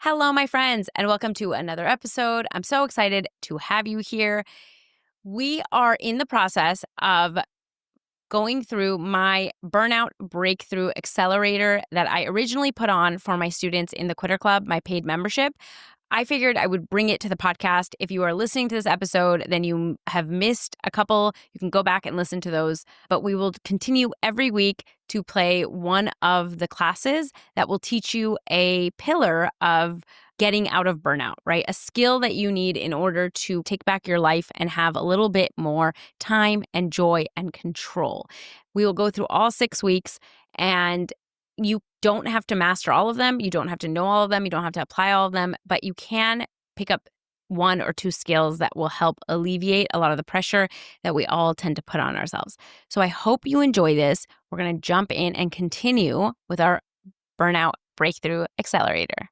Hello, my friends, and welcome to another episode. I'm so excited to have you here. We are in the process of going through my Burnout Breakthrough Accelerator that I originally put on for my students in the Quitter Club, my paid membership. I figured I would bring it to the podcast. If you are listening to this episode, then you have missed a couple. You can go back and listen to those. But we will continue every week to play one of the classes that will teach you a pillar of getting out of burnout, right? A skill that you need in order to take back your life and have a little bit more time and joy and control. We will go through all 6 weeks, and you don't have to master all of them. You don't have to know all of them. You don't have to apply all of them, but you can pick up one or two skills that will help alleviate a lot of the pressure that we all tend to put on ourselves. So I hope you enjoy this. We're going to jump in and continue with our Burnout Breakthrough Accelerator.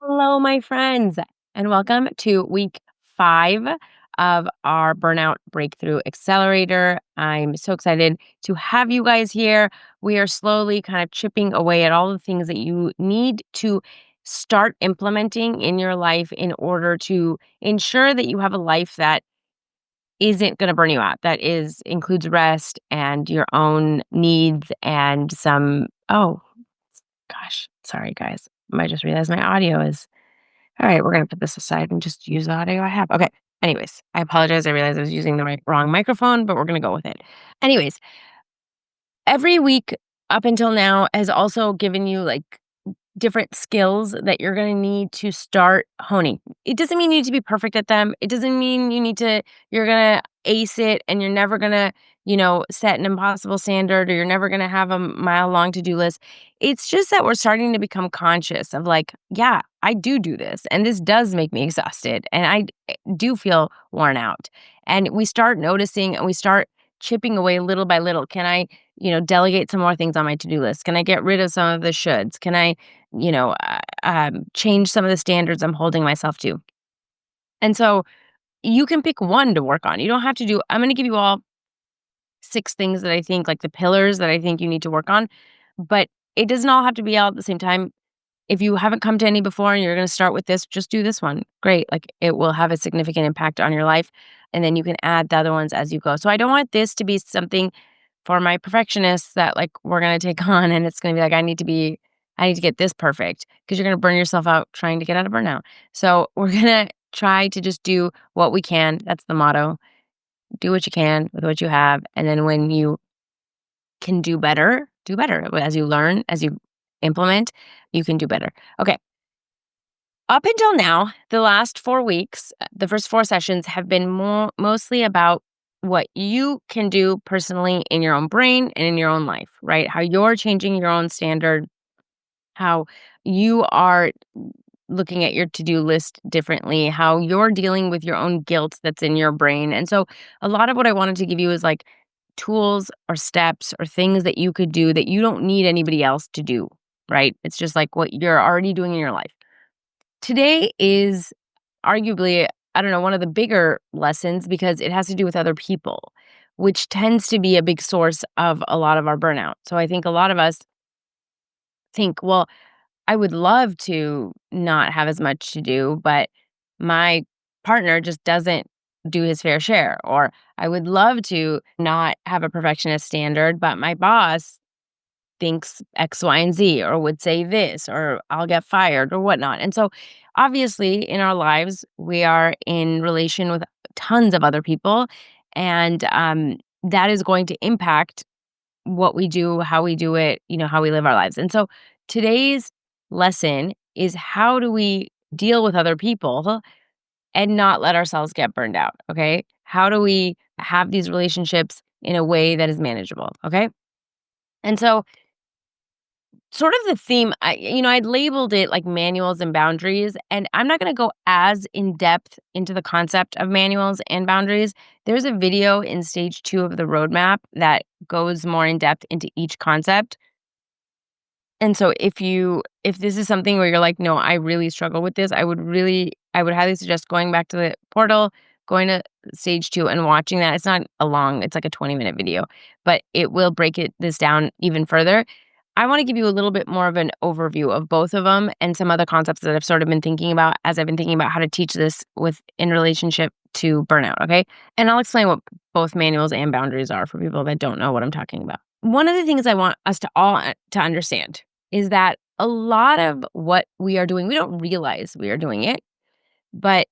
Hello, my friends, and welcome to week 5 of our Burnout Breakthrough Accelerator. I'm so excited to have you guys here. We are slowly kind of chipping away at all the things that you need to start implementing in your life in order to ensure that you have a life that isn't going to burn you out, that includes rest and your own needs and some, oh gosh, sorry guys. I just realized my audio is all right. We're going to put this aside and just use the audio I have. Okay. Anyways, I apologize. I realized I was using the wrong microphone, but we're going to go with it. Anyways, every week up until now has also given you like different skills that you're going to need to start honing. It doesn't mean you need to be perfect at them. It doesn't mean you're going to ace it and you're never going to, set an impossible standard, or you're never going to have a mile long to-do list. It's just that we're starting to become conscious of like, yeah, I do this, and this does make me exhausted, and I do feel worn out. And we start noticing and we start chipping away little by little. Can I, delegate some more things on my to-do list? Can I get rid of some of the shoulds? Can I, change some of the standards I'm holding myself to? And so you can pick one to work on. You don't have to do, I'm going to give you all 6 things that I think, like the pillars that I think you need to work on, but it doesn't all have to be all at the same time. If you haven't come to any before and you're going to start with this, just do this one. Great. Like it will have a significant impact on your life. And then you can add the other ones as you go. So I don't want this to be something for my perfectionists that like we're going to take on, and it's going to be like, I need to get this perfect, because you're going to burn yourself out trying to get out of burnout. So we're going to try to just do what we can. That's the motto. Do what you can with what you have. And then when you can do better. As you learn, as you implement, you can do better. Okay. Up until now, the last 4 weeks, the first 4 sessions have been mostly about what you can do personally in your own brain and in your own life, right? How you're changing your own standard, how you are looking at your to-do list differently, how you're dealing with your own guilt that's in your brain. And so a lot of what I wanted to give you is like tools or steps or things that you could do that you don't need anybody else to do, right? It's just like what you're already doing in your life. Today is arguably, I don't know, one of the bigger lessons because it has to do with other people, which tends to be a big source of a lot of our burnout. So I think a lot of us think, well, I would love to not have as much to do, but my partner just doesn't do his fair share. Or I would love to not have a perfectionist standard, but my boss thinks X, Y, and Z, or would say this, or I'll get fired, or whatnot. And so, obviously, in our lives, we are in relation with tons of other people, and that is going to impact what we do, how we do it, how we live our lives. And so, today's lesson is how do we deal with other people and not let ourselves get burned out, okay? How do we have these relationships in a way that is manageable, okay? And so sort of the theme, I'd labeled it like manuals and boundaries, and I'm not going to go as in depth into the concept of manuals and boundaries. There's a video in stage 2 of the roadmap that goes more in depth into each concept. And so if this is something where you're like, no, I really struggle with this, I would highly suggest going back to the portal, going to stage 2 and watching that. It's not it's like a 20-minute video, but it will break this down even further. I want to give you a little bit more of an overview of both of them and some other concepts that I've sort of been thinking about as I've been thinking about how to teach this in relationship to burnout, okay? And I'll explain what both manuals and boundaries are for people that don't know what I'm talking about. One of the things I want us to all to understand is that a lot of what we are doing, we don't realize we are doing it, but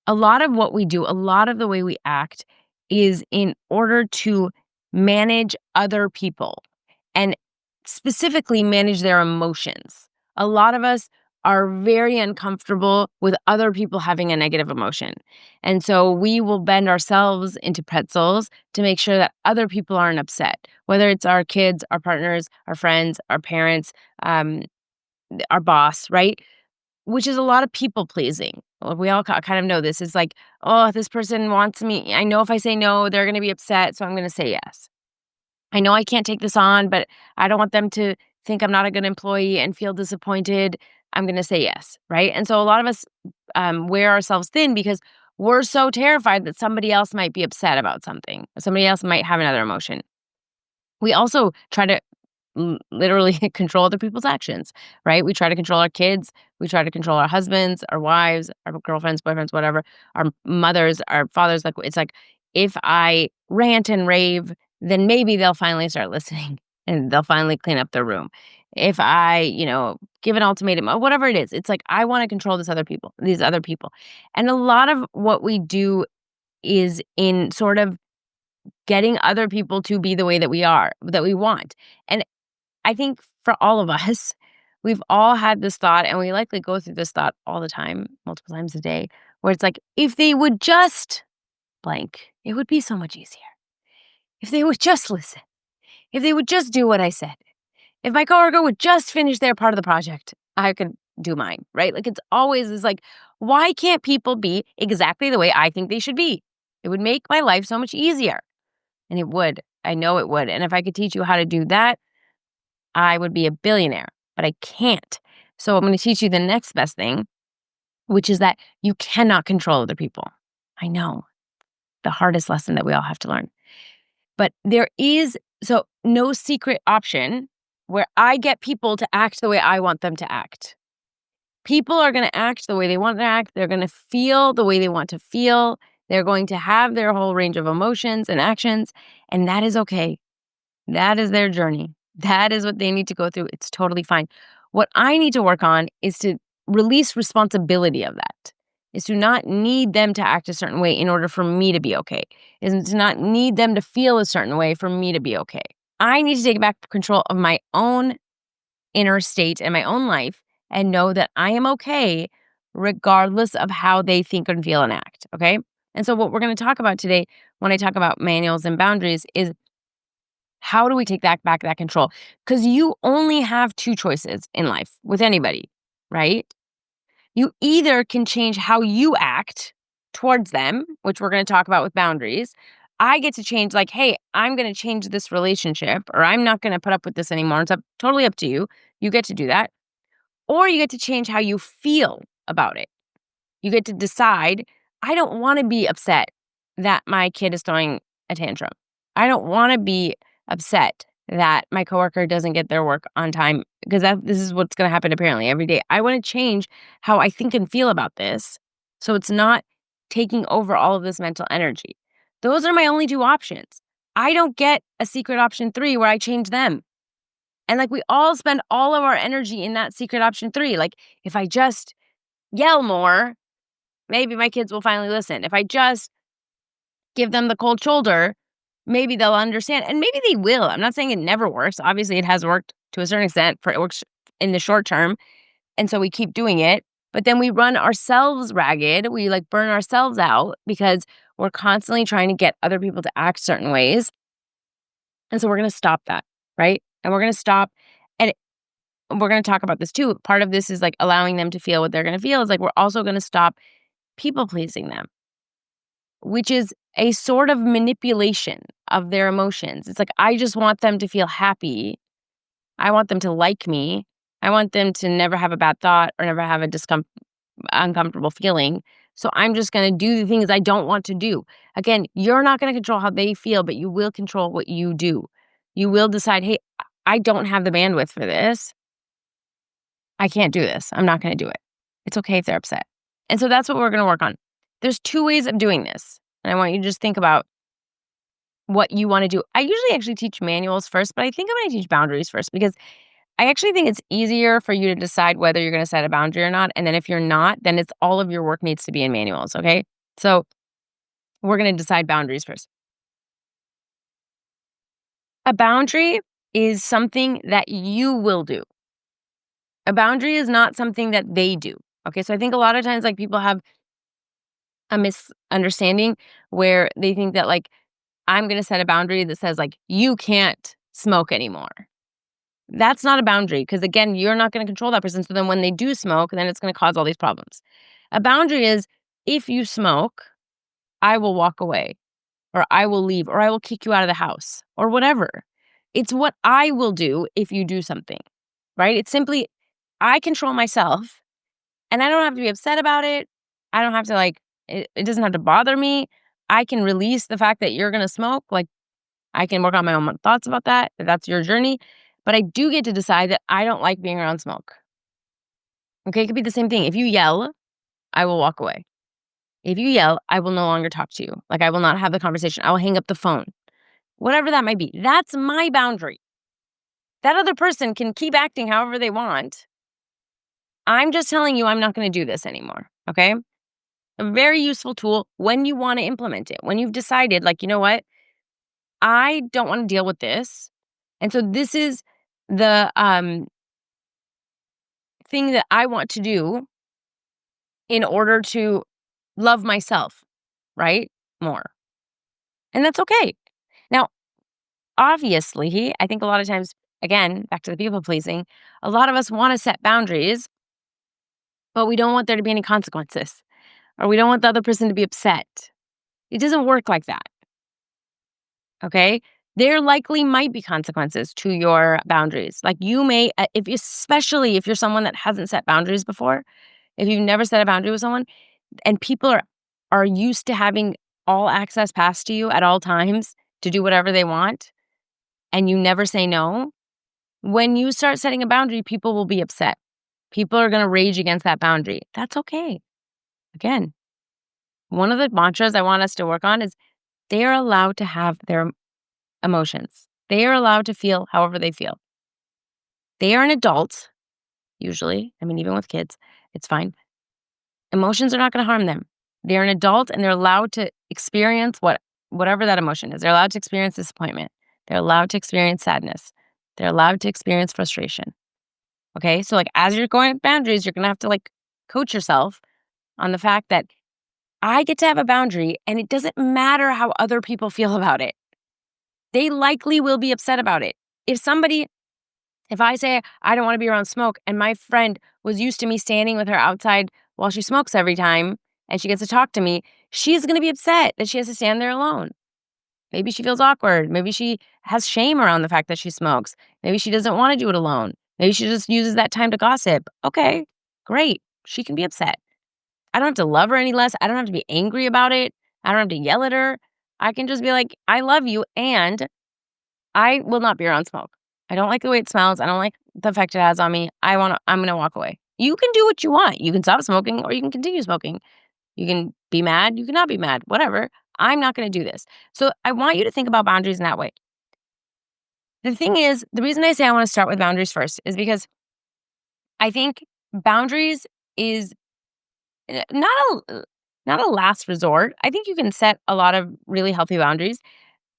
a lot of what we do, a lot of the way we act is in order to manage other people and specifically manage their emotions. A lot of us are very uncomfortable with other people having a negative emotion. And so we will bend ourselves into pretzels to make sure that other people aren't upset, whether it's our kids, our partners, our friends, our parents, um, our boss, right? Which is a lot of people pleasing. Well, we all kind of know this. It's like, oh, this person wants me. I know if I say no, they're going to be upset. So I'm going to say yes. I know I can't take this on, but I don't want them to think I'm not a good employee and feel disappointed. I'm going to say yes. Right. And so a lot of us wear ourselves thin because we're so terrified that somebody else might be upset about something. Somebody else might have another emotion. We also try to literally control other people's actions, right? We try to control our kids. We try to control our husbands, our wives, our girlfriends, boyfriends, whatever, our mothers, our fathers. Like, it's like, if I rant and rave, then maybe they'll finally start listening and they'll finally clean up their room. If I, give an ultimatum or whatever it is, it's like, I want to control these other people. And a lot of what we do is in sort of getting other people to be the way that we want. And I think for all of us, we've all had this thought, and we likely go through this thought all the time, multiple times a day, where it's like, if they would just blank, it would be so much easier. If they would just listen, if they would just do what I said, if my coworker would just finish their part of the project, I could do mine, right? Like, it's always this like, why can't people be exactly the way I think they should be? It would make my life so much easier. And it would. I know it would. And if I could teach you how to do that, I would be a billionaire, but I can't. So I'm going to teach you the next best thing, which is that you cannot control other people. I know, the hardest lesson that we all have to learn. But there is no secret option where I get people to act the way I want them to act. People are going to act the way they want to act. They're going to feel the way they want to feel. They're going to have their whole range of emotions and actions, and that is okay. That is their journey. That is what they need to go through. It's totally fine. What I need to work on is to release responsibility of that, is to not need them to act a certain way in order for me to be okay, is to not need them to feel a certain way for me to be okay. I need to take back control of my own inner state and my own life and know that I am okay regardless of how they think and feel and act, okay? And so what we're going to talk about today when I talk about manuals and boundaries is, how do we take back that control? Because you only have two choices in life with anybody, right? You either can change how you act towards them, which we're going to talk about with boundaries. I get to change, like, hey, I'm going to change this relationship, or I'm not going to put up with this anymore. It's totally up to you. You get to do that. Or you get to change how you feel about it. You get to decide, I don't want to be upset that my kid is throwing a tantrum. I don't want to be upset that my coworker doesn't get their work on time, because this is what's going to happen apparently every day. I want to change how I think and feel about this so it's not taking over all of this mental energy. Those are my only two options. I don't get a secret option 3 where I change them. And like, we all spend all of our energy in that secret option 3. Like, if I just yell more, maybe my kids will finally listen. If I just give them the cold shoulder, maybe they'll understand. And maybe they will. I'm not saying it never works. Obviously, it has worked to a certain extent. It works in the short term. And so we keep doing it. But then we run ourselves ragged. We like burn ourselves out because we're constantly trying to get other people to act certain ways. And so we're going to stop that, right? And we're going to stop. And we're going to talk about this too. Part of this is like allowing them to feel what they're going to feel. Is like, we're also going to stop people pleasing them, which is a sort of manipulation of their emotions. It's like, I just want them to feel happy. I want them to like me. I want them to never have a bad thought or never have a uncomfortable feeling. So I'm just going to do the things I don't want to do. Again, you're not going to control how they feel, but you will control what you do. You will decide, hey, I don't have the bandwidth for this. I can't do this. I'm not going to do it. It's okay if they're upset. And so that's what we're going to work on. There's two ways of doing this. And I want you to just think about what you want to do. I usually actually teach manuals first, but I think I'm going to teach boundaries first because I actually think it's easier for you to decide whether you're going to set a boundary or not. And then if you're not, then it's all of your work needs to be in manuals. Okay. So we're going to decide boundaries first. A boundary is something that you will do. A boundary is not something that they do. Okay. So I think a lot of times, like, people have a misunderstanding where they think that, like, I'm going to set a boundary that says, like, you can't smoke anymore. That's not a boundary because, again, you're not going to control that person. So then when they do smoke, then it's going to cause all these problems. A boundary is, if you smoke, I will walk away, or I will leave, or I will kick you out of the house, or whatever. It's what I will do if you do something, right? It's simply, I control myself and I don't have to be upset about it. I don't have to, like, it doesn't have to bother me. I can release the fact that you're going to smoke. Like, I can work on my own thoughts about that. That's your journey. But I do get to decide that I don't like being around smoke. Okay, it could be the same thing. If you yell, I will walk away. If you yell, I will no longer talk to you. Like, I will not have the conversation. I will hang up the phone. Whatever that might be. That's my boundary. That other person can keep acting however they want. I'm just telling you I'm not going to do this anymore. Okay? A very useful tool when you want to implement it. When you've decided, like, you know what? I don't want to deal with this. And so this is the thing that I want to do in order to love myself, right? More. And that's okay. Now, obviously, I think a lot of times, again, back to the people pleasing, a lot of us want to set boundaries, but we don't want there to be any consequences, or we don't want the other person to be upset. It doesn't work like that. Okay? There likely might be consequences to your boundaries. Like, you may, especially if you're someone that hasn't set boundaries before, if you've never set a boundary with someone, and people are used to having all access passed to you at all times to do whatever they want, and you never say no, when you start setting a boundary, people will be upset. People are going to rage against that boundary. That's okay. Again, one of the mantras I want us to work on is they are allowed to have their emotions. They are allowed to feel however they feel. They are an adult, usually. I mean, even with kids, it's fine. Emotions are not going to harm them. They're an adult and they're allowed to experience whatever that emotion is. They're allowed to experience disappointment. They're allowed to experience sadness. They're allowed to experience frustration. Okay? So, like, as you're going with boundaries, you're going to have to, like, coach yourself on the fact that I get to have a boundary and it doesn't matter how other people feel about it. They likely will be upset about it. If I say I don't want to be around smoke and my friend was used to me standing with her outside while she smokes every time and she gets to talk to me, she's going to be upset that she has to stand there alone. Maybe she feels awkward. Maybe she has shame around the fact that she smokes. Maybe she doesn't want to do it alone. Maybe she just uses that time to gossip. Okay, great. She can be upset. I don't have to love her any less. I don't have to be angry about it. I don't have to yell at her. I can just be like, I love you and I will not be around smoke. I don't like the way it smells. I don't like the effect it has on me. I'm going to walk away. You can do what you want. You can stop smoking or you can continue smoking. You can be mad. You cannot be mad. Whatever. I'm not going to do this. So I want you to think about boundaries in that way. The thing is, the reason I say I want to start with boundaries first is because I think boundaries is not a last resort. I think you can set a lot of really healthy boundaries.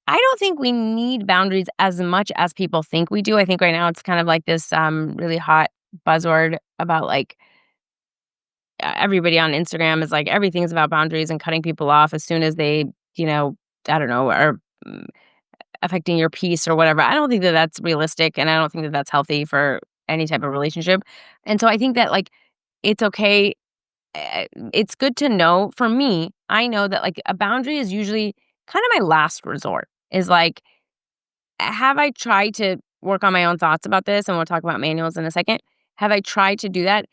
I don't think we need boundaries as much as people think we do. I think right now it's kind of like this really hot buzzword about, like, everybody on Instagram is like everything's about boundaries and cutting people off as soon as they, you know, I don't know, are affecting your peace or whatever. I don't think that that's realistic and I don't think that that's healthy for any type of relationship. And so I think that, like, it's okay. It's good to know. For me, I know that, like, a boundary is usually kind of my last resort. Is like, have I tried to work on my own thoughts about this? And we'll talk about manuals in a second. Have I tried to do that?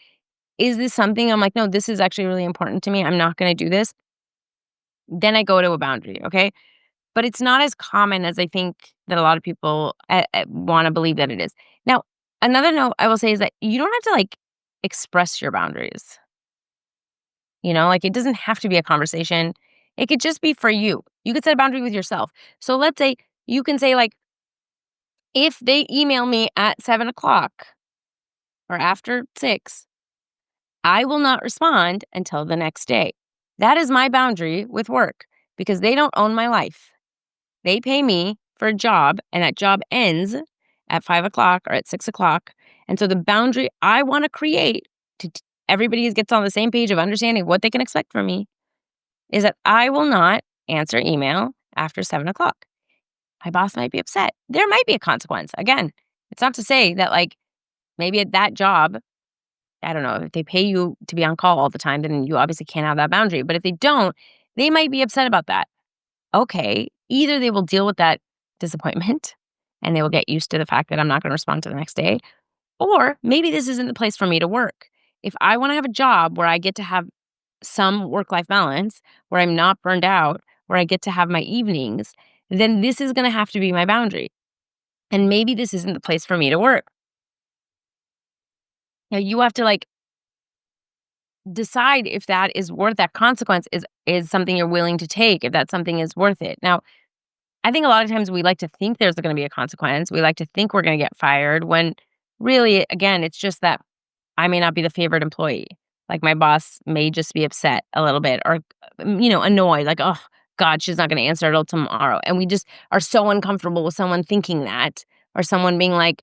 Is this something I'm like, no, this is actually really important to me. I'm not going to do this. Then I go to a boundary. Okay. but it's not as common as I think that a lot of people want to believe that it is. Now, another note I will say is that you don't have to like express your boundaries. Like it doesn't have to be a conversation. It could just be for you. You could set a boundary with yourself. So let's say you can say, like, if they email me at 7 o'clock or after 6, I will not respond until the next day. That is my boundary with work because they don't own my life. They pay me for a job, and that job ends at 5 o'clock or at 6 o'clock. And so the boundary I want to create to everybody gets on the same page of understanding what they can expect from me is that I will not answer email after 7 o'clock. My boss might be upset. There might be a consequence. Again, it's not to say that, like, maybe at that job, I don't know, if they pay you to be on call all the time, then you obviously can't have that boundary. But if they don't, they might be upset about that. Okay, either they will deal with that disappointment and they will get used to the fact that I'm not going to respond to the next day, or maybe this isn't the place for me to work. If I want to have a job where I get to have some work life balance, where I'm not burned out, where I get to have my evenings, then this is going to have to be my boundary. And maybe this isn't the place for me to work. Now you have to like decide if that is worth that consequence is something you're willing to take, if that something is worth it. Now, I think a lot of times we like to think there's going to be a consequence. We like to think we're going to get fired when really, again, it's just that I may not be the favorite employee. Like my boss may just be upset a little bit or, annoyed, like, oh, God, she's not going to answer till tomorrow. And we just are so uncomfortable with someone thinking that or someone being like,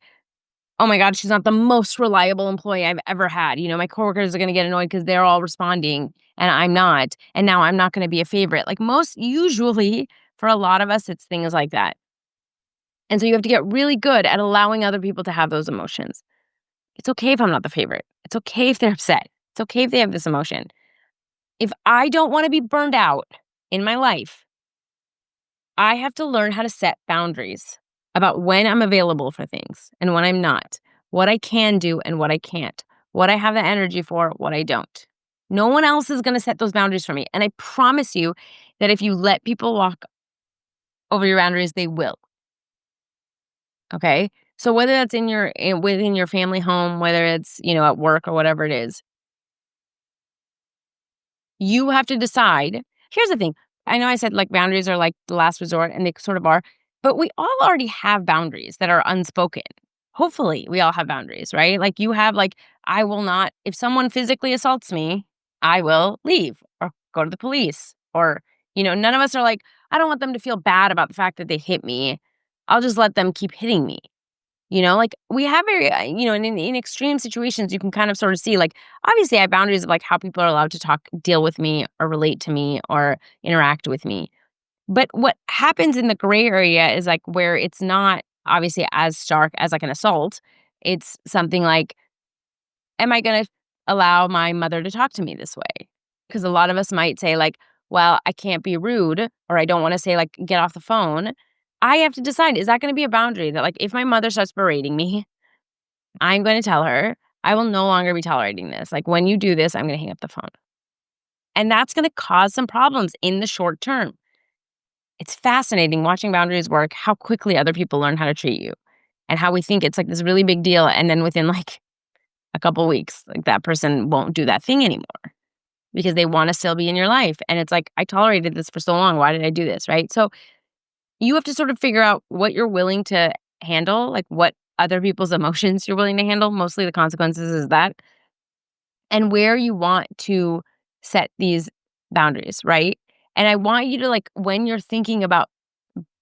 oh my God, she's not the most reliable employee I've ever had. My coworkers are going to get annoyed because they're all responding and I'm not. And now I'm not going to be a favorite. Like usually for a lot of us, it's things like that. And so you have to get really good at allowing other people to have those emotions. It's okay if I'm not the favorite. It's okay if they're upset. It's okay if they have this emotion. If I don't want to be burned out in my life, I have to learn how to set boundaries about when I'm available for things and when I'm not, what I can do and what I can't, what I have the energy for, what I don't. No one else is going to set those boundaries for me. And I promise you that if you let people walk over your boundaries, they will. Okay? So whether that's within your family home, whether it's, at work or whatever it is, you have to decide. Here's the thing. I know I said like boundaries are like the last resort and they sort of are, but we all already have boundaries that are unspoken. Hopefully, we all have boundaries, right? Like you have like I will not if someone physically assaults me, I will leave or go to the police or none of us are like I don't want them to feel bad about the fact that they hit me. I'll just let them keep hitting me. Like we have very, in extreme situations, you can kind of sort of see, like, obviously I have boundaries of like how people are allowed to deal with me or relate to me or interact with me. But what happens in the gray area is like where it's not obviously as stark as like an assault. It's something like, am I going to allow my mother to talk to me this way? Because a lot of us might say, like, well, I can't be rude or I don't want to say, like, get off the phone. I have to decide, is that going to be a boundary that, like, if my mother starts berating me, I'm going to tell her, I will no longer be tolerating this. Like, when you do this, I'm going to hang up the phone. And that's going to cause some problems in the short term. It's fascinating watching boundaries work, how quickly other people learn how to treat you and how we think it's like this really big deal. And then within like a couple weeks, like that person won't do that thing anymore because they want to still be in your life. And it's like, I tolerated this for so long. Why did I do this? Right. So you have to sort of figure out what you're willing to handle, like what other people's emotions you're willing to handle. Mostly the consequences is that, and where you want to set these boundaries. Right. And I want you to, like, when you're thinking about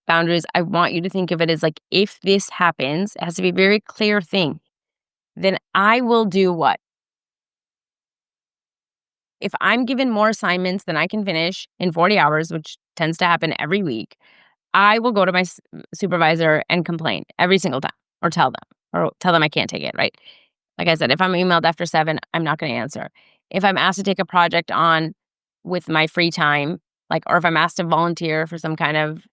boundaries, I want you to think of it as like, if this happens, it has to be a very clear thing, then I will do what? If I'm given more assignments than I can finish in 40 hours, which tends to happen every week, I will go to my supervisor and complain every single time or tell them I can't take it, right? Like I said, if I'm emailed after 7, I'm not going to answer. If I'm asked to take a project on with my free time, like, or if I'm asked to volunteer for some kind of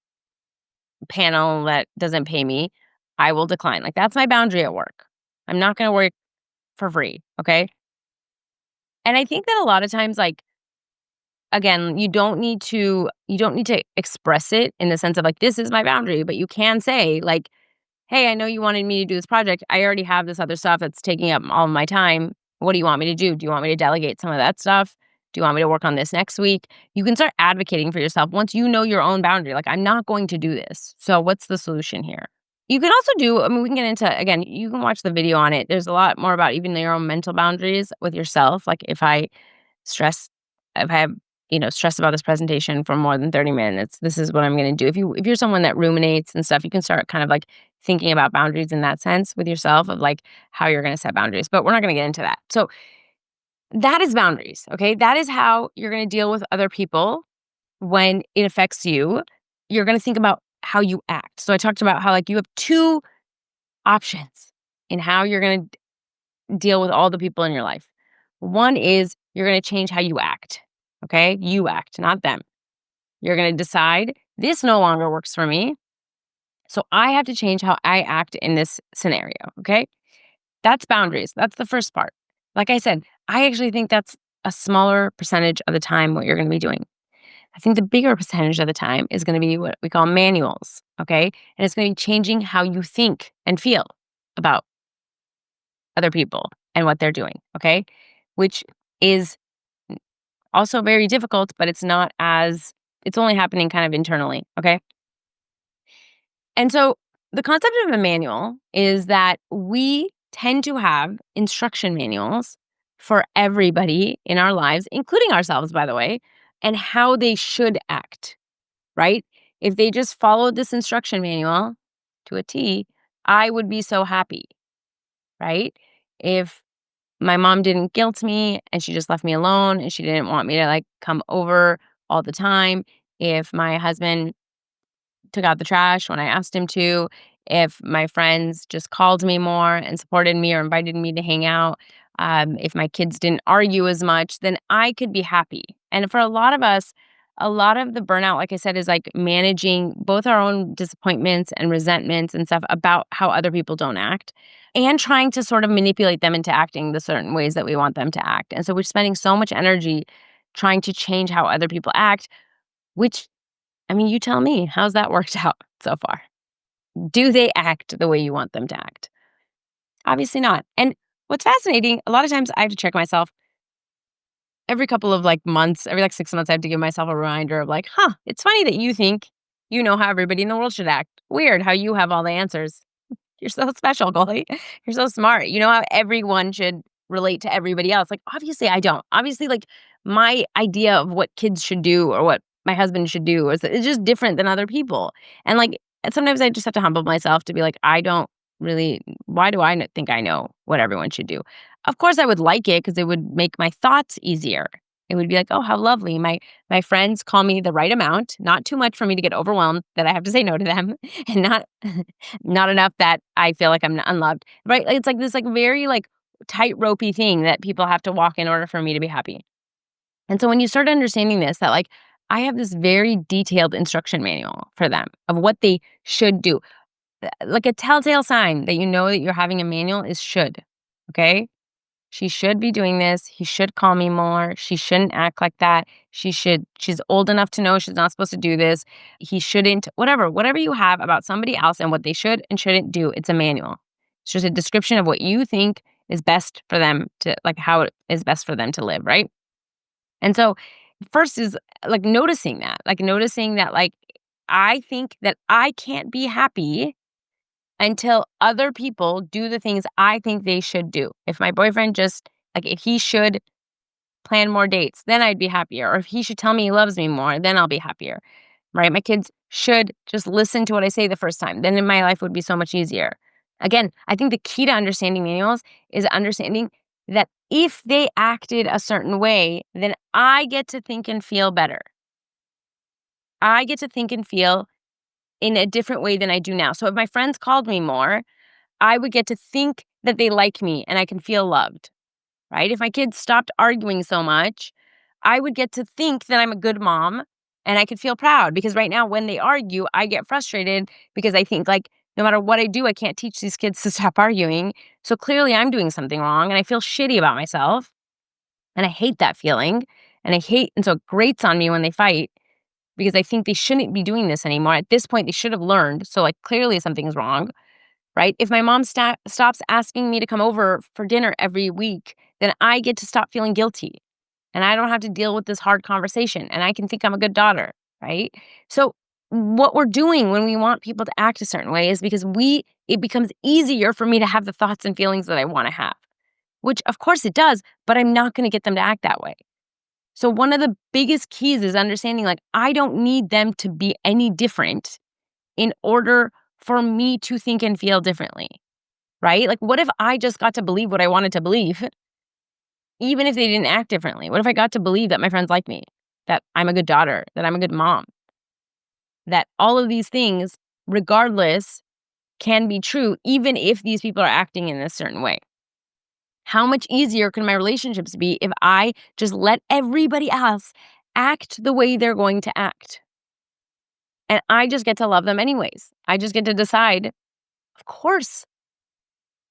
panel that doesn't pay me, I will decline. Like, that's my boundary at work. I'm not going to work for free. Okay. And I think that a lot of times, like, again, you don't need to express it in the sense of like, this is my boundary, but you can say like, hey, I know you wanted me to do this project. I already have this other stuff that's taking up all of my time. What do you want me to do? Do you want me to delegate some of that stuff? Do you want me to work on this next week? You can start advocating for yourself once you know your own boundary. Like, I'm not going to do this. So, what's the solution here? You can also I mean, we can get into, again, you can watch the video on it. There's a lot more about even your own mental boundaries with yourself. Like, stress, if I have, stress about this presentation for more than 30 minutes, this is what I'm going to do. If you're someone that ruminates and stuff, you can start kind of like thinking about boundaries in that sense with yourself of like how you're going to set boundaries. But we're not going to get into that. So, that is boundaries. Okay. That is how you're going to deal with other people when it affects you. You're going to think about how you act. So I talked about how like you have two options in how you're going to deal with all the people in your life. One is you're going to change how you act. Okay? You act, not them. You're going to decide this no longer works for me. So I have to change how I act in this scenario. Okay? That's boundaries. That's the first part. Like I said, I actually think that's a smaller percentage of the time what you're going to be doing. I think the bigger percentage of the time is going to be what we call manuals, okay? And it's going to be changing how you think and feel about other people and what they're doing, okay? Which is also very difficult, but it's only happening kind of internally, okay? And so the concept of a manual is that we tend to have instruction manuals for everybody in our lives, including ourselves, by the way, and how they should act, right? If they just followed this instruction manual to a T, I would be so happy, right? If my mom didn't guilt me and she just left me alone and she didn't want me to like come over all the time, if my husband took out the trash when I asked him to, if my friends just called me more and supported me or invited me to hang out, if my kids didn't argue as much, then I could be happy. And for a lot of us, a lot of the burnout, like I said, is like managing both our own disappointments and resentments and stuff about how other people don't act and trying to sort of manipulate them into acting the certain ways that we want them to act. And so we're spending so much energy trying to change how other people act, which, I mean, you tell me, how's that worked out so far? Do they act the way you want them to act? Obviously not. And what's fascinating, a lot of times I have to check myself every couple of like months, every like 6 months, I have to give myself a reminder of like, it's funny that you think you know how everybody in the world should act. Weird how you have all the answers. You're so special, Goalie. You're so smart. You know how everyone should relate to everybody else. Like, obviously, I don't. Obviously, like, my idea of what kids should do or what my husband should do is just different than other people. And, like, and sometimes I just have to humble myself to be like, I don't really, why do I think I know what everyone should do? Of course, I would like it because it would make my thoughts easier. It would be like, oh, how lovely. My friends call me the right amount, not too much for me to get overwhelmed that I have to say no to them, and not enough that I feel like I'm unloved. Right? Like, it's like this like very like tight-ropey thing that people have to walk in order for me to be happy. And so when you start understanding this, that like I have this very detailed instruction manual for them of what they should do. Like a telltale sign that you know that you're having a manual is should. Okay? She should be doing this. He should call me more. She shouldn't act like that. She's old enough to know she's not supposed to do this. He shouldn't, whatever you have about somebody else and what they should and shouldn't do, it's a manual. It's just a description of what you think is best for them to, like, how it is best for them to live, right? And so, first is like noticing that, like, I think that I can't be happy until other people do the things I think they should do. If my boyfriend just, like, if he should plan more dates, then I'd be happier. Or if he should tell me he loves me more, then I'll be happier, right? My kids should just listen to what I say the first time. Then my life would be so much easier. Again, I think the key to understanding manuals is understanding that if they acted a certain way, then I get to think and feel better. I get to think and feel in a different way than I do now. So if my friends called me more, I would get to think that they like me and I can feel loved, right? If my kids stopped arguing so much, I would get to think that I'm a good mom and I could feel proud because right now when they argue, I get frustrated because I think like no matter what I do, I can't teach these kids to stop arguing. So clearly I'm doing something wrong and I feel shitty about myself and I hate that feeling. And so it grates on me when they fight because I think they shouldn't be doing this anymore. At this point, they should have learned. So, like, clearly something's wrong, right? If my mom stops asking me to come over for dinner every week, then I get to stop feeling guilty and I don't have to deal with this hard conversation and I can think I'm a good daughter, right? So, what we're doing when we want people to act a certain way is because it becomes easier for me to have the thoughts and feelings that I want to have, which of course it does, but I'm not going to get them to act that way. So one of the biggest keys is understanding like I don't need them to be any different in order for me to think and feel differently, right? Like what if I just got to believe what I wanted to believe, even if they didn't act differently? What if I got to believe that my friends like me, that I'm a good daughter, that I'm a good mom, that all of these things, regardless, can be true, even if these people are acting in a certain way? How much easier can my relationships be if I just let everybody else act the way they're going to act? And I just get to love them anyways. I just get to decide, of course,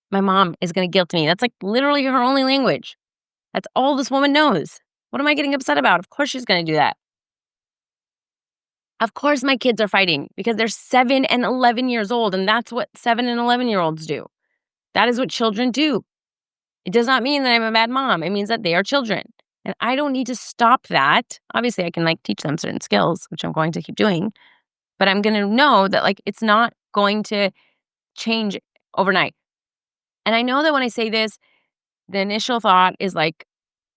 my mom is going to guilt me. That's like literally her only language. That's all this woman knows. What am I getting upset about? Of course she's going to do that. Of course my kids are fighting because they're 7 and 11 years old, and that's what 7 and 11-year-olds do. That is what children do. It does not mean that I'm a bad mom. It means that they are children. And I don't need to stop that. Obviously, I can like teach them certain skills, which I'm going to keep doing. But I'm going to know that like it's not going to change overnight. And I know that when I say this, the initial thought is like,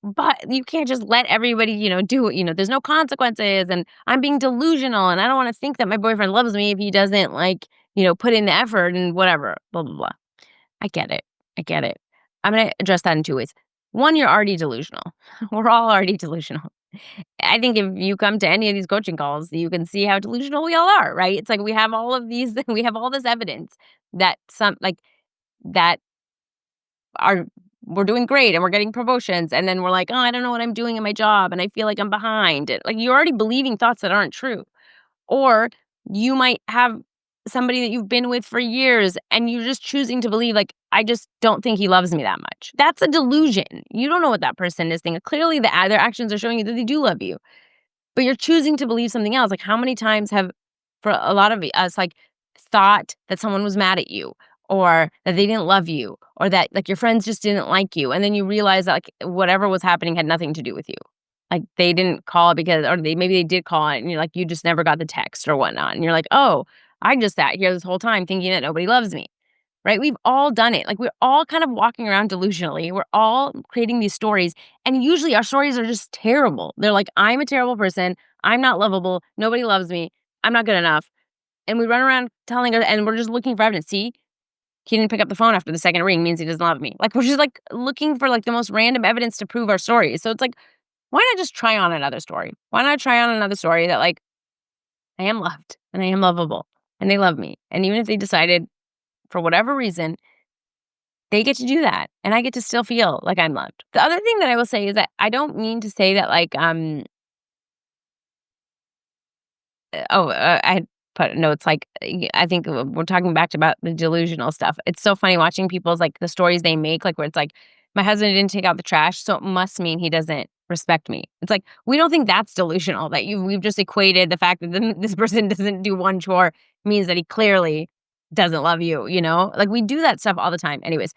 but you can't just let everybody, do it. There's no consequences and I'm being delusional and I don't want to think that my boyfriend loves me if he doesn't like, put in the effort and whatever, blah, blah, blah. I get it. I get it. I'm going to address that in two ways. One, you're already delusional. We're all already delusional. I think if you come to any of these coaching calls, you can see how delusional we all are, right? It's like we have all of these, we have all this evidence that that are, we're doing great and we're getting promotions. And then we're like, oh, I don't know what I'm doing in my job and I feel like I'm behind. Like you're already believing thoughts that aren't true. Or you might have somebody that you've been with for years and you're just choosing to believe, like, I just don't think he loves me that much. That's a delusion. You don't know what that person is thinking. Clearly, their actions are showing you that they do love you, but you're choosing to believe something else. Like, how many times have, for a lot of us, like, thought that someone was mad at you or that they didn't love you or that, like, your friends just didn't like you. And then you realize that, like, whatever was happening had nothing to do with you. Like, they didn't call because or maybe they did call and you're like, you just never got the text or whatnot. And you're like, oh, I just sat here this whole time thinking that nobody loves me, right? We've all done it. Like, we're all kind of walking around delusionally. We're all creating these stories. And usually our stories are just terrible. They're like, I'm a terrible person. I'm not lovable. Nobody loves me. I'm not good enough. And we run around telling her, and we're just looking for evidence. See, he didn't pick up the phone after the second ring means he doesn't love me. Like, we're just like looking for like the most random evidence to prove our story. So it's like, why not just try on another story? Why not try on another story that, like, I am loved and I am lovable and they love me. And even if they decided for whatever reason, they get to do that and I get to still feel like I'm loved. The other thing that I will say is that I don't mean to say that, like, I had put notes like, I think we're talking back to about the delusional stuff. It's so funny watching people's, like, the stories they make, like, where it's like, my husband didn't take out the trash, so it must mean he doesn't respect me. It's like, we don't think that's delusional, that we've just equated the fact that this person doesn't do one chore means that he clearly doesn't love you, you know? Like, we do that stuff all the time. Anyways,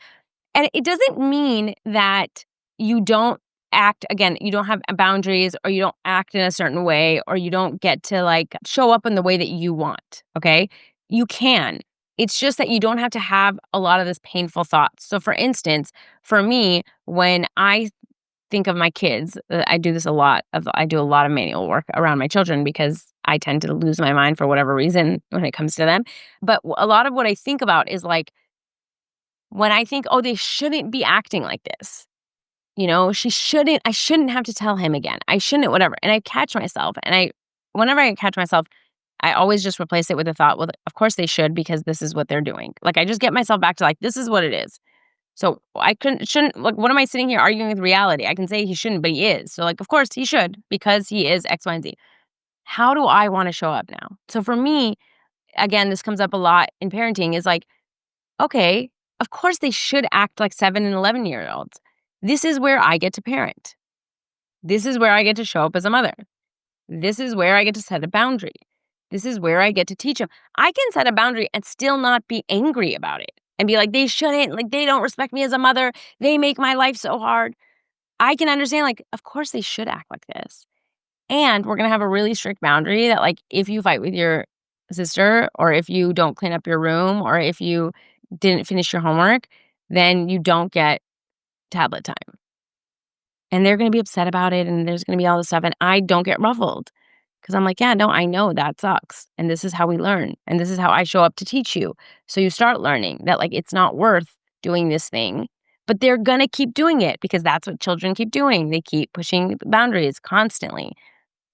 and it doesn't mean that you don't act again, you don't have boundaries or you don't act in a certain way or you don't get to like show up in the way that you want, okay? You can. It's just that you don't have to have a lot of this painful thoughts. So for instance, for me, when I think of my kids, I do this a lot I do a lot of manual work around my children because I tend to lose my mind for whatever reason when it comes to them. But a lot of what I think about is like when I think, oh, they shouldn't be acting like this. I shouldn't have to tell him again. I shouldn't, whatever. And I catch myself whenever I catch myself, I always just replace it with a thought, well, of course they should because this is what they're doing. Like, I just get myself back to like, this is what it is. So shouldn't, like, what am I sitting here arguing with reality? I can say he shouldn't, but he is. So like, of course he should because he is X, Y, and Z. How do I want to show up now? So for me, again, this comes up a lot in parenting is like, okay, of course they should act like 7 and 11-year-olds. This is where I get to parent. This is where I get to show up as a mother. This is where I get to set a boundary. This is where I get to teach them. I can set a boundary and still not be angry about it and be like, they shouldn't, like, they don't respect me as a mother. They make my life so hard. I can understand, like, of course they should act like this. And we're going to have a really strict boundary that, like, if you fight with your sister or if you don't clean up your room or if you didn't finish your homework, then you don't get tablet time. And they're gonna be upset about it, and there's gonna be all this stuff, and I don't get ruffled because 'cause I'm like, "Yeah, no, I know that sucks, and this is how we learn, and this is how I show up to teach you." So you start learning that, like, it's not worth doing this thing, but they're gonna keep doing it because that's what children keep doing. They keep pushing the boundaries constantly,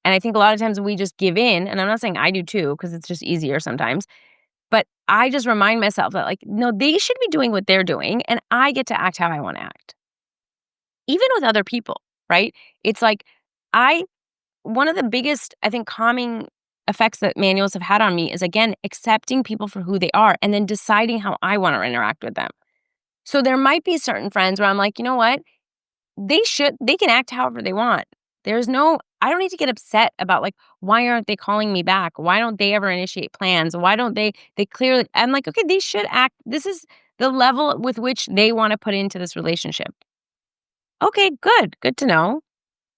and I think a lot of times we just give in, and I'm not saying I do too, because it's just easier sometimes, but I just remind myself that, like, no, they should be doing what they're doing, and I get to act how I wanna act. Even with other people, right? It's like I one of the biggest, I think, calming effects that manuals have had on me is, again, accepting people for who they are and then deciding how I wanna interact with them. So there might be certain friends where I'm like, "You know what? They can act however they want." I don't need to get upset about, like, why aren't they calling me back? Why don't they ever initiate plans? Why don't they clearly I'm like, "Okay, they should act this is the level with which they wanna put into this relationship." Okay, good to know.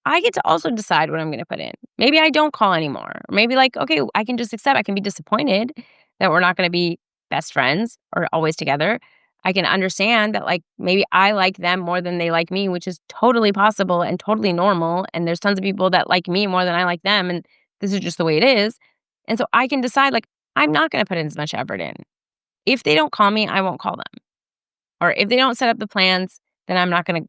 I get to also decide what I'm gonna put in. Maybe I don't call anymore. Or maybe, like, okay, I can just accept I can be disappointed that we're not gonna be best friends or always together. I can understand that, like, maybe I like them more than they like me, which is totally possible and totally normal, and there's tons of people that like me more than I like them, and this is just the way it is. And so I can decide, like, I'm not gonna put in as much effort in. If they don't call me, I won't call them. Or if they don't set up the plans, then I'm not gonna,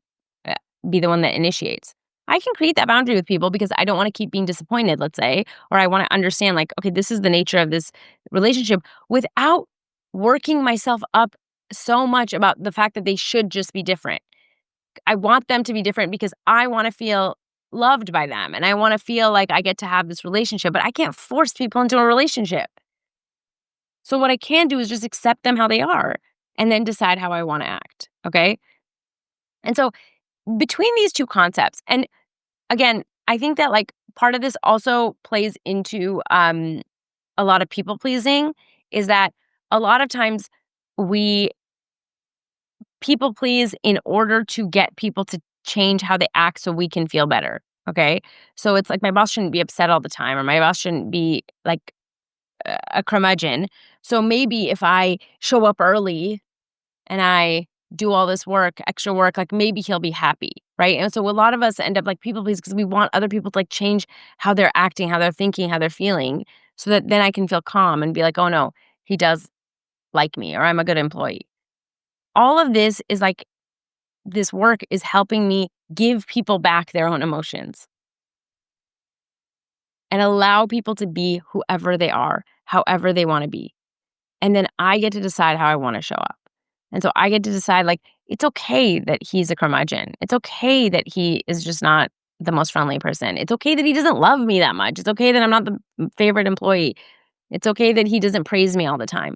uh, be the one that initiates. I can create that boundary with people because I don't wanna keep being disappointed, let's say, or I wanna understand, like, okay, this is the nature of this relationship without working myself up so much about the fact that they should just be different. I want them to be different because I wanna feel loved by them, and I wanna feel like I get to have this relationship, but I can't force people into a relationship. So what I can do is just accept them how they are and then decide how I wanna act, okay? And so between these 2 concepts and again, I think that, like, part of this also plays into, a lot of people pleasing, is that a lot of times we people please in order to get people to change how they act so we can feel better, okay? So it's like my boss shouldn't be upset all the time or my boss shouldn't be, like, a curmudgeon. So maybe if I show up early and I do all this work, extra work, like, maybe he'll be happy, right? And so a lot of us end up like people please because we want other people to, like, change how they're acting, how they're thinking, how they're feeling, so that then I can feel calm and be like, "Oh, no, he does like me," or "I'm a good employee." All of this is like this work is helping me give people back their own emotions and allow people to be whoever they are, however they wanna be. And then I get to decide how I wanna show up. And so I get to decide, like, it's okay that he's a curmudgeon. It's okay that he is just not the most friendly person. It's okay that he doesn't love me that much. It's okay that I'm not the favorite employee. It's okay that he doesn't praise me all the time.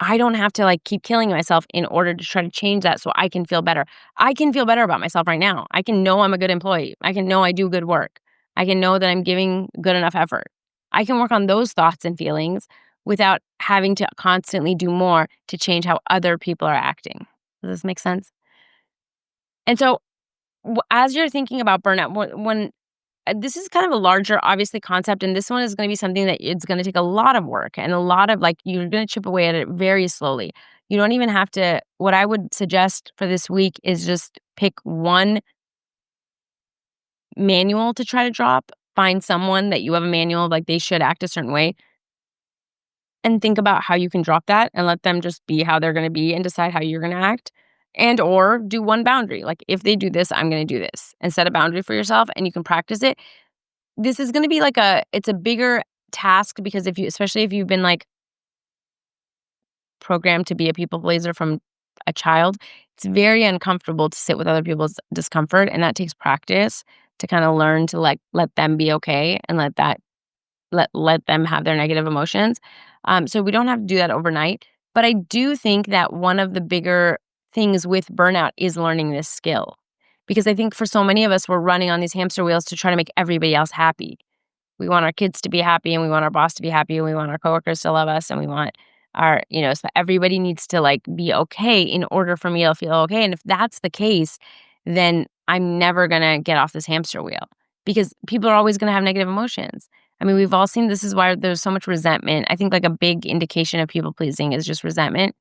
I don't have to, like, keep killing myself in order to try to change that so I can feel better. I can feel better about myself right now. I can know I'm a good employee. I can know I do good work. I can know that I'm giving good enough effort. I can work on those thoughts and feelings without having to constantly do more to change how other people are acting. Does this make sense? And so, as you're thinking about burnout, when this is kind of a larger, obviously, concept, and this one is going to be something that it's going to take a lot of work and a lot of like you're going to chip away at it very slowly. You don't even have to. What I would suggest for this week is just pick one manual to try to drop. Find someone that you have a manual like they should act a certain way, and think about how you can drop that and let them just be how they're going to be and decide how you're going to act. And or do one boundary. Like if they do this, I'm going to do this. And set a boundary for yourself and you can practice it. This is gonna be like it's a bigger task because if you especially if you've been, like, programmed to be a people pleaser from a child, it's very uncomfortable to sit with other people's discomfort, and that takes practice to kinda learn to, like, let them be okay and let them have their negative emotions. So we don't have to do that overnight, but I do think that one of the bigger things with burnout is learning this skill. Because I think for so many of us, we're running on these hamster wheels to try to make everybody else happy. We want our kids to be happy, and we want our boss to be happy, and we want our coworkers to love us, and we want our, so everybody needs to like be okay in order for me to feel okay. And if that's the case, then I'm never gonna get off this hamster wheel because people are always gonna have negative emotions. I mean, we've all seen this is why there's so much resentment. I think like a big indication of people pleasing is just resentment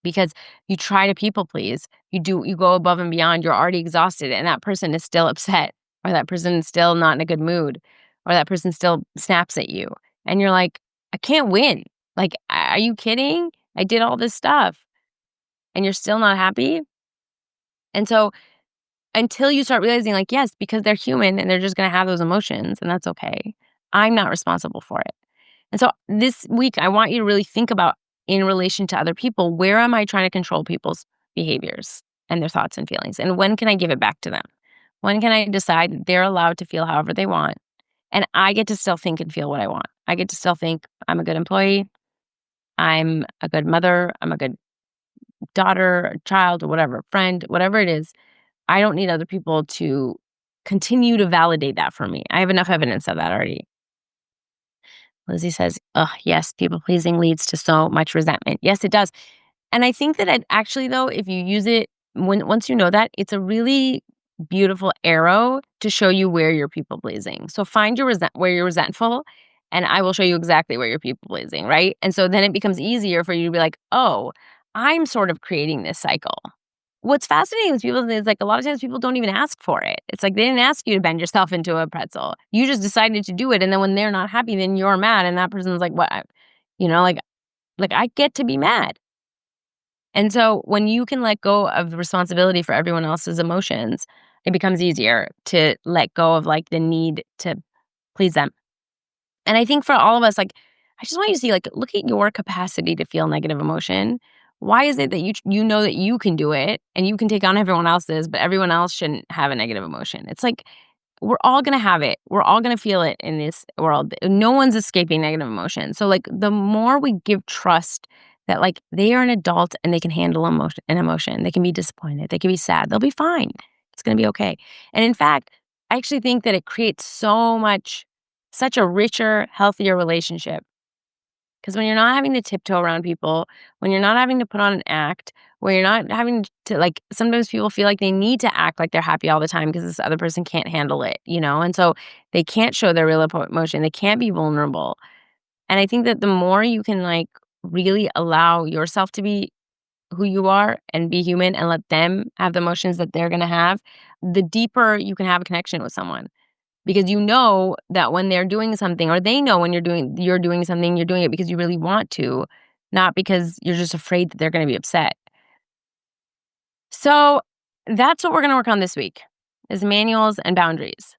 because you try to people please, you go above and beyond, you're already exhausted, and that person is still upset, or that person is still not in a good mood, or that person still snaps at you. And you're like, I can't win. Like, are you kidding? I did all this stuff and you're still not happy. And so until you start realizing, like, yes, because they're human and they're just going to have those emotions, and that's okay. I'm not responsible for it. And so this week, I want you to really think about in relation to other people, where am I trying to control people's behaviors and their thoughts and feelings? And when can I give it back to them? When can I decide that they're allowed to feel however they want? And I get to still think and feel what I want. I get to still think I'm a good employee. I'm a good mother. I'm a good daughter, child, or whatever, friend, whatever it is. I don't need other people to continue to validate that for me. I have enough evidence of that already. Lizzie says, "Ugh, yes, people pleasing leads to so much resentment." Yes, it does. And I think that it actually, though, if you use it once you know that, it's a really beautiful arrow to show you where you're people pleasing. So find where you're resentful, and I will show you exactly where you're people pleasing, right? And so then it becomes easier for you to be like, oh, I'm sort of creating this cycle. What's fascinating with people is like a lot of times people don't even ask for it. It's like they didn't ask you to bend yourself into a pretzel. You just decided to do it. And then when they're not happy, then you're mad. And that person's like, what? Like I get to be mad. And so when you can let go of the responsibility for everyone else's emotions, it becomes easier to let go of like the need to please them. And I think for all of us, like, I just want you to see, like, look at your capacity to feel negative emotion. Why is it that you know that you can do it and you can take on everyone else's, but everyone else shouldn't have a negative emotion? It's like we're all gonna have it. We're all gonna feel it in this world. No one's escaping negative emotion. So like the more we give trust that like they are an adult and they can handle an emotion. They can be disappointed. They can be sad. They'll be fine. It's gonna be okay. And in fact, I actually think that it creates such a richer, healthier relationship. Because when you're not having to tiptoe around people, when you're not having to put on an act, where you're not having to like sometimes people feel like they need to act like they're happy all the time because this other person can't handle it. And so they can't show their real emotion. They can't be vulnerable. And I think that the more you can like really allow yourself to be who you are and be human and let them have the emotions that they're going to have, the deeper you can have a connection with someone because you know that when they're doing something or they know when you're doing something, you're doing it because you really want to, not because you're just afraid that they're going to be upset. So that's what we're going to work on this week is manuals and boundaries.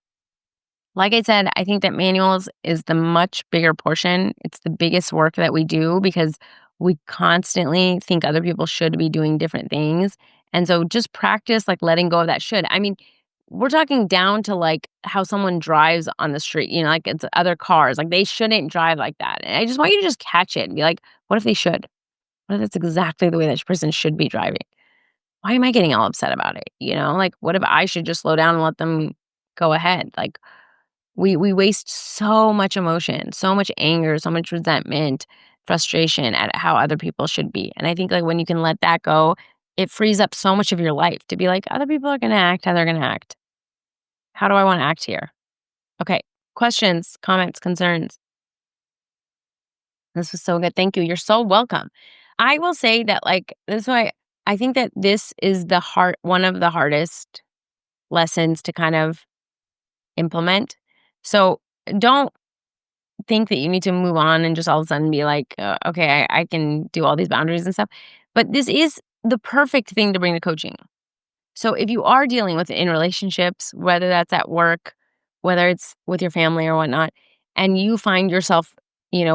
Like I said, I think that manuals is the much bigger portion. It's the biggest work that we do because we constantly think other people should be doing different things. And so just practice like letting go of that should. I mean, we're talking down to like how someone drives on the street, like it's other cars. Like they shouldn't drive like that. And I just want you to just catch it and be like, what if they should? What if that's exactly the way that person should be driving? Why am I getting all upset about it? Like what if I should just slow down and let them go ahead? Like we waste so much emotion, so much anger, so much resentment, frustration at how other people should be. And I think like when you can let that go, it frees up so much of your life to be like, other people are gonna act how they're gonna act. How do I want to act here? Okay. Questions, comments, concerns. This was so good. Thank you. You're so welcome. I will say that like this is why I think that this is one of the hardest lessons to kind of implement. So don't think that you need to move on and just all of a sudden be like, okay, I can do all these boundaries and stuff. But this is the perfect thing to bring to coaching. So if you are dealing with it in relationships, whether that's at work, whether it's with your family or whatnot, and you find yourself,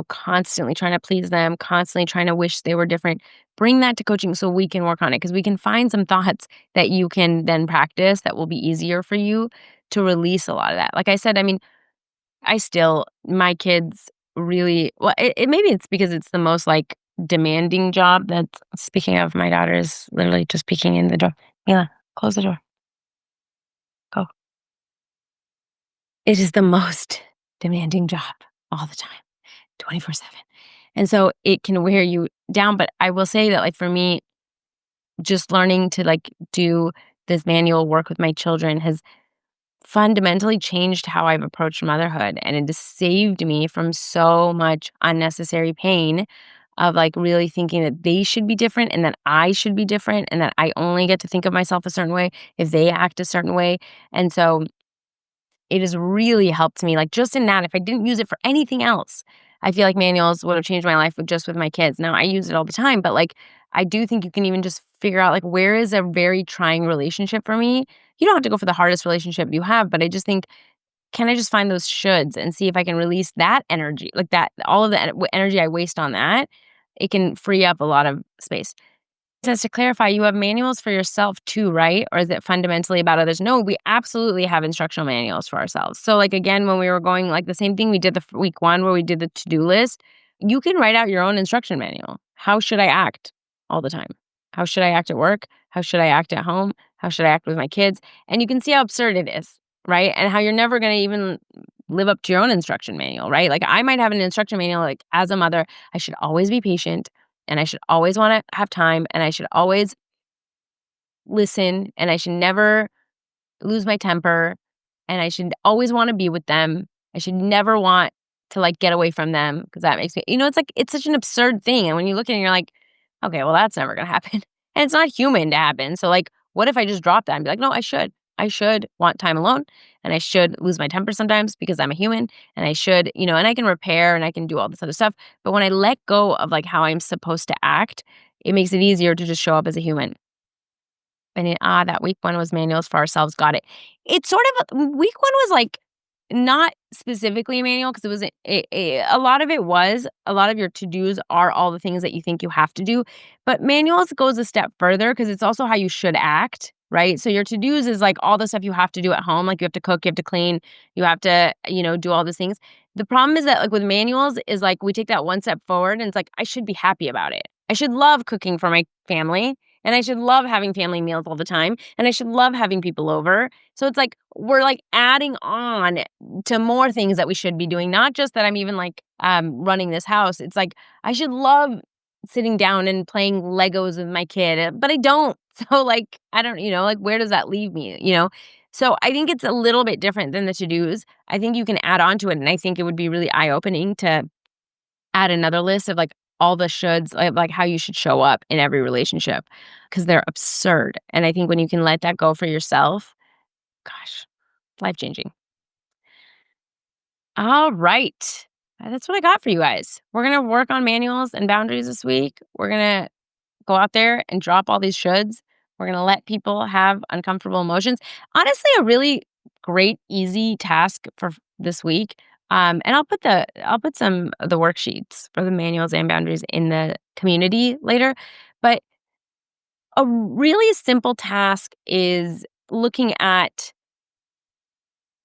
constantly trying to please them, constantly trying to wish they were different, bring that to coaching so we can work on it because we can find some thoughts that you can then practice that will be easier for you to release a lot of that. Like I said, I mean, my kids really, well, maybe it's because it's the most like demanding job speaking of my daughter is literally just peeking in the door. Mila, close the door. It is the most demanding job all the time, 24/7. And so it can wear you down, but I will say that, like, for me, just learning to, like, do this manual work with my children has fundamentally changed how I've approached motherhood, and it has saved me from so much unnecessary pain of, like, really thinking that they should be different and that I should be different and that I only get to think of myself a certain way if they act a certain way. And so it has really helped me, like, just in that, if I didn't use it for anything else, I feel like manuals would have changed my life with just with my kids. Now, I use it all the time, but, like, I do think you can even just figure out, like, where is a very trying relationship for me? You don't have to go for the hardest relationship you have, but I just think, can I just find those shoulds and see if I can release that energy, like, that all of the energy I waste on that, it can free up a lot of space. Just to clarify, you have manuals for yourself too, right? Or is it fundamentally about others? No, we absolutely have instructional manuals for ourselves. So, like, again, when we were going, like, the same thing we did the week one where we did the to-do list, you can write out your own instruction manual. How should I act all the time? How should I act at work? How should I act at home? How should I act with my kids? And you can see how absurd it is, right? And how you're never going to even live up to your own instruction manual, right? Like, I might have an instruction manual, like, as a mother, I should always be patient and I should always wanna have time, and I should always listen, and I should never lose my temper, and I should always wanna be with them. I should never want to, like, get away from them because that makes me, it's like, it's such an absurd thing, and when you look at it, you're like, "Okay, well, that's never gonna happen." And it's not human to happen, so, like, what if I just drop that and be like, "No, I should. I should want time alone, and I should lose my temper sometimes because I'm a human, and I should," and I can repair and I can do all this other stuff, but when I let go of, like, how I'm supposed to act, it makes it easier to just show up as a human. And that week one was manuals for ourselves, got it. It's sort of week one was, like, not specifically a manual because it wasn't a lot of it was a lot of your to-dos are all the things that you think you have to do, but manuals goes a step further because it's also how you should act, right? So your to-dos is, like, all the stuff you have to do at home, like, you have to cook, you have to clean, you have to, do all these things. The problem is that, like, with manuals is, like, we take that one step forward and it's like, I should be happy about it. I should love cooking for my family, and I should love having family meals all the time, and I should love having people over. So it's like we're, like, adding on to more things that we should be doing, not just that I'm even, like, running this house. It's like I should love sitting down and playing Legos with my kid, but I don't. So, like, I don't, like, where does that leave me? So I think it's a little bit different than the to-dos. I think you can add on to it, and I think it would be really eye-opening to add another list of, like, all the shoulds, like, how you should show up in every relationship because 'cause they're absurd, and I think when you can let that go for yourself, gosh, life-changing. All right. That's what I got for you guys. We're gonna work on manuals and boundaries this week. We're gonna go out there and drop all these shoulds. We're gonna let people have uncomfortable emotions. Honestly, a really great, easy task for this week. And I'll put some of the worksheets for the manuals and boundaries in the community later. But a really simple task is looking at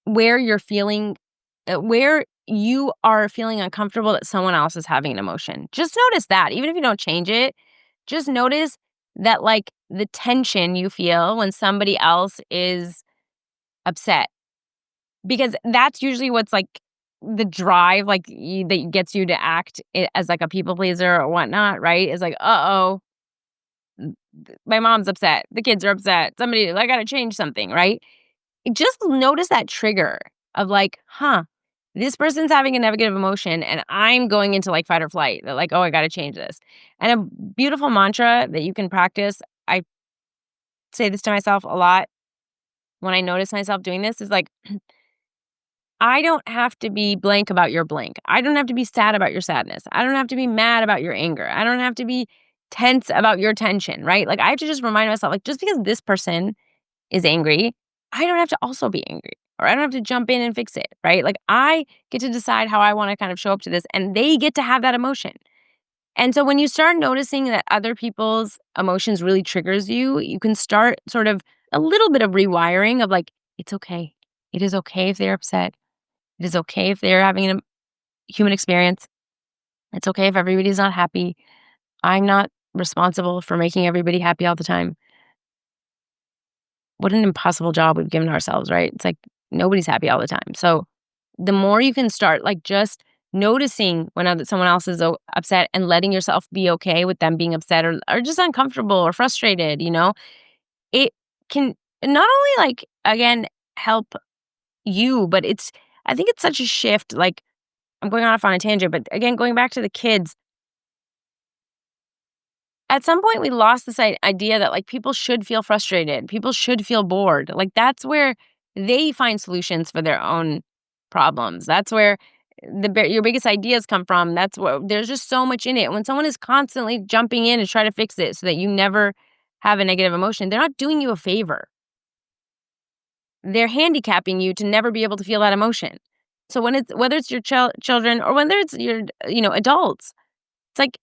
where you're feeling, where you are feeling uncomfortable that someone else is having an emotion. Just notice that, even if you don't change it, just notice that, like, the tension you feel when somebody else is upset, because that's usually what's, like, the drive, like, that gets you to act as, like, a people pleaser or whatnot, right? Is like, uh-oh, my mom's upset, the kids are upset, somebody, I gotta change something, right? Just notice that trigger of, like, huh, this person's having a negative emotion and I'm going into, like, fight or flight. They're like, oh, I gotta change this. And a beautiful mantra that you can practice, I say this to myself a lot when I notice myself doing this, is like, I don't have to be blank about your blank. I don't have to be sad about your sadness. I don't have to be mad about your anger. I don't have to be tense about your tension, right? Like, I have to just remind myself, like, just because this person is angry, I don't have to also be angry, or I don't have to jump in and fix it, right? Like, I get to decide how I want to kind of show up to this, and they get to have that emotion. And so when you start noticing that other people's emotions really triggers you, you can start sort of a little bit of rewiring of, like, it's okay. It is okay if they're upset. It is okay if they're having a human experience. It's okay if everybody's not happy. I'm not responsible for making everybody happy all the time. What an impossible job we've given ourselves, right? It's like, Nobody's happy all the time. So the more you can start, like, just noticing when someone else is upset and letting yourself be okay with them being upset or just uncomfortable or frustrated, it can not only, like, again, help you, but I think it's such a shift. Like, I'm going off on a tangent, but again, going back to the kids, at some point we lost this idea that, like, people should feel frustrated, people should feel bored. Like, that's where they find solutions for their own problems. That's where your biggest ideas come from. That's where there's just so much in it. When someone is constantly jumping in and try to fix it so that you never have a negative emotion, they're not doing you a favor. They're handicapping you to never be able to feel that emotion. So when it's whether it's your children or whether it's your adults, it's like,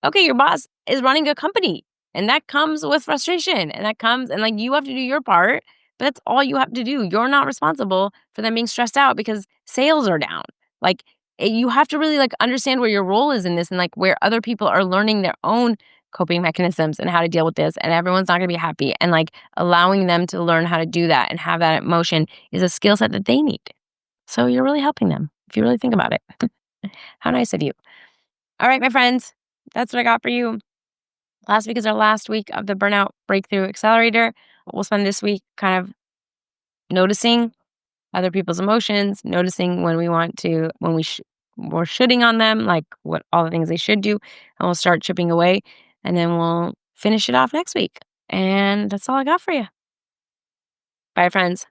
okay, your boss is running a company, and that comes with frustration, and that comes and, like, you have to do your part, but that's all you have to do. You're not responsible for them being stressed out because sales are down. Like, you have to really, like, understand where your role is in this and, like, where other people are learning their own coping mechanisms and how to deal with this, and everyone's not gonna be happy, and, like, allowing them to learn how to do that and have that emotion is a skill set that they need. So you're really helping them if you really think about it. How nice of you. All right, my friends, that's what I got for you. Last week is our last week of the Burnout Breakthrough Accelerator. We'll spend this week kind of noticing other people's emotions, noticing when we're shooting on them, like what all the things they should do, and we'll start chipping away, and then we'll finish it off next week. And that's all I got for you. Bye, friends.